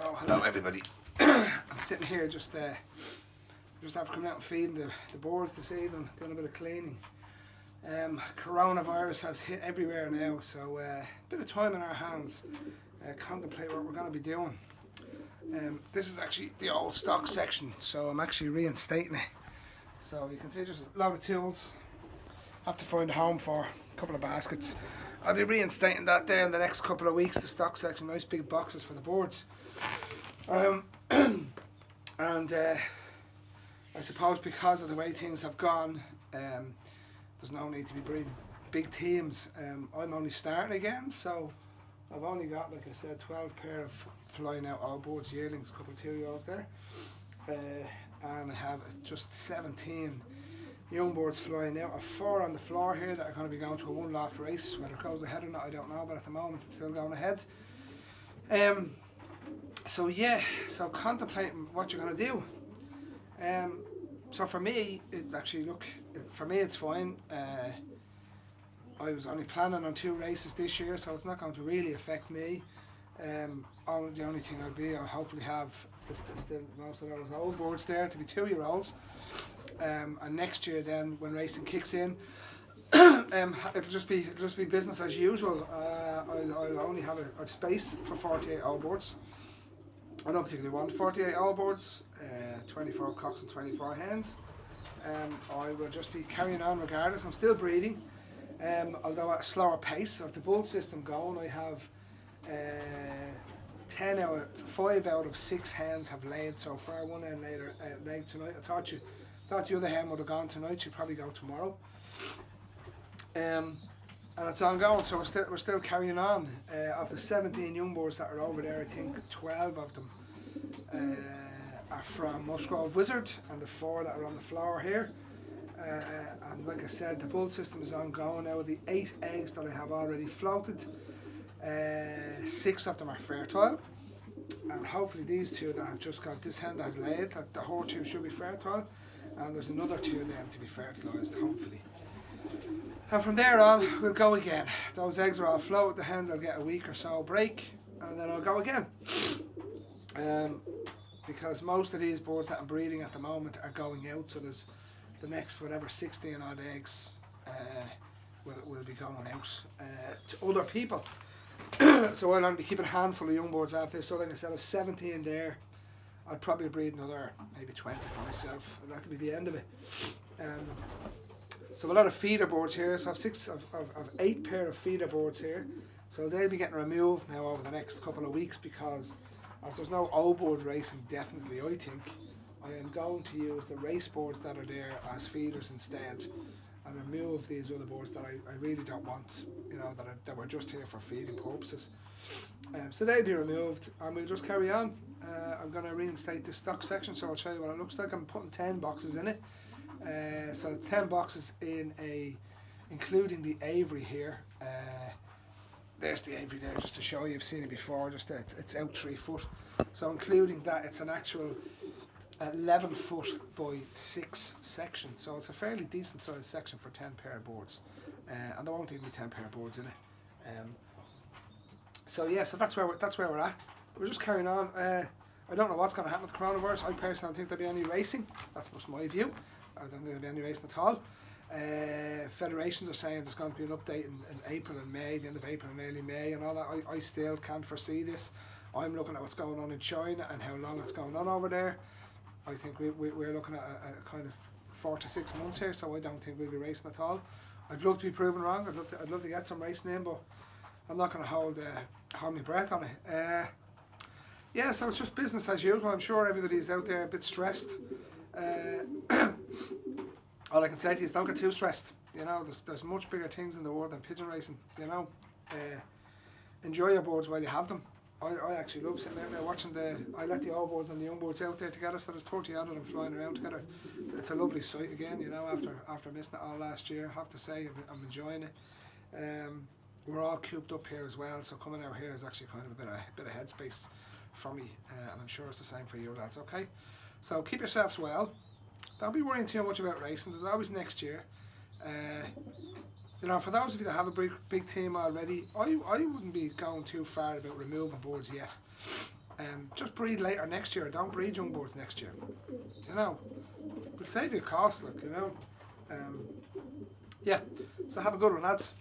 So hello everybody. I'm sitting here just after coming out and feeding the boards this evening, doing a bit of cleaning. Coronavirus has hit everywhere now, so a bit of time in our hands. Contemplate what we're going to be doing. This is actually the old stock section, so I'm actually reinstating it. So you can see just a lot of tools. Have to find a home for a couple of baskets. I'll be reinstating that there in the next couple of weeks, the stock section, nice big boxes for the boards. And I suppose because of the way things have gone, there's no need to be breeding big teams. I'm only starting again, so I've only got, like I said, 12 pair of flying out old boards yearlings, a couple of 2-year-olds there. And I have just 17 young boards flying out. I have 4 on the floor here that are going to be going to a one loft race. Whether it goes ahead or not, I don't know, but at the moment it's still going ahead. So yeah, so contemplating what you're going to do. So for me, for me it's fine. I was only planning on 2 races this year, so it's not going to really affect me. The only thing I'll hopefully have still most of those old boards there to be 2-year-olds. And next year then, when racing kicks in, it'll just be business as usual. I'll only have a space for 48 old boards. I don't particularly want 48 old boards, 24 cocks and 24 hens. I will just be carrying on regardless. I'm still breeding, although at a slower pace. Of the bull system going, I have 5 out of 6 hens have laid so far. One hen laid tonight. I thought the other hen would have gone tonight. She'll probably go tomorrow. And it's ongoing, so we're still carrying on. Of the 17 young boards that are over there, I think 12 of them are from Musgrove Wizard, and the 4 that are on the floor here. And like I said, the bull system is ongoing now. The 8 eggs that I have already floated, 6 of them are fertile, and hopefully these 2 that I've just got, this hen that has laid, that the whole 2 should be fertile, and there's another 2 then to be fertilised, hopefully. And from there on, we'll go again. Those eggs are all floated, the hens will get a week or so break, and then I'll go again. Because most of these boards that I'm breeding at the moment are going out, so there's the next, 16 odd eggs will be going out to other people. So I'll only be keeping a handful of young boards after this. So like I said, I have 17 there. I'd probably breed another maybe 20 for myself, and that could be the end of it. So a lot of feeder boards here. So I've 8 pair of feeder boards here. So they'll be getting removed now over the next couple of weeks, because as there's no old board racing, definitely I think I am going to use the race boards that are there as feeders instead, and remove these other boards that I really don't want, that were just here for feeding purposes. So they'll be removed, and we'll just carry on. I'm going to reinstate this stock section, so I'll show you what it looks like. I'm putting 10 boxes in it. So 10 boxes including the aviary here. There's the aviary there, just to show you. You've seen it before. Just it's out 3 foot. So including that, it's an actual 11 foot by 6 section. So it's a fairly decent sized section for 10 pair of boards. And there won't even be 10 pair of boards in it. So yeah, so that's where we're at. We're just carrying on. I don't know what's going to happen with the coronavirus. I personally don't think there'll be any racing. That's just my view. I don't think there'll be any racing at all. Federations are saying there's going to be an update in April and May, the end of April and early May and all that. I still can't foresee this. I'm looking at what's going on in China and how long it's going on over there. I think we're looking at a kind of 4 to 6 months here, so I don't think we'll be racing at all. I'd love to be proven wrong. I'd love to get some racing in, but I'm not going to hold my breath on it. Yeah, so it's just business as usual. I'm sure everybody's out there a bit stressed. All I can say to you is don't get too stressed. There's much bigger things in the world than pigeon racing. Enjoy your boards while you have them. I actually love sitting out there watching I let the old boards and the young boards out there together, so there's 30 odd of them flying around together. It's a lovely sight again, after missing it all last year. I have to say, I'm enjoying it. We're all cooped up here as well, so coming out here is actually kind of a bit of headspace for me, and I'm sure it's the same for you lads, okay? So keep yourselves well. Don't be worrying too much about racing. There's always next year. For those of you that have a big team already, I wouldn't be going too far about removing boards yet. Just breed later next year. Don't breed young birds next year. You know, it'll save you cost, look. You know. Yeah. So have a good one, lads.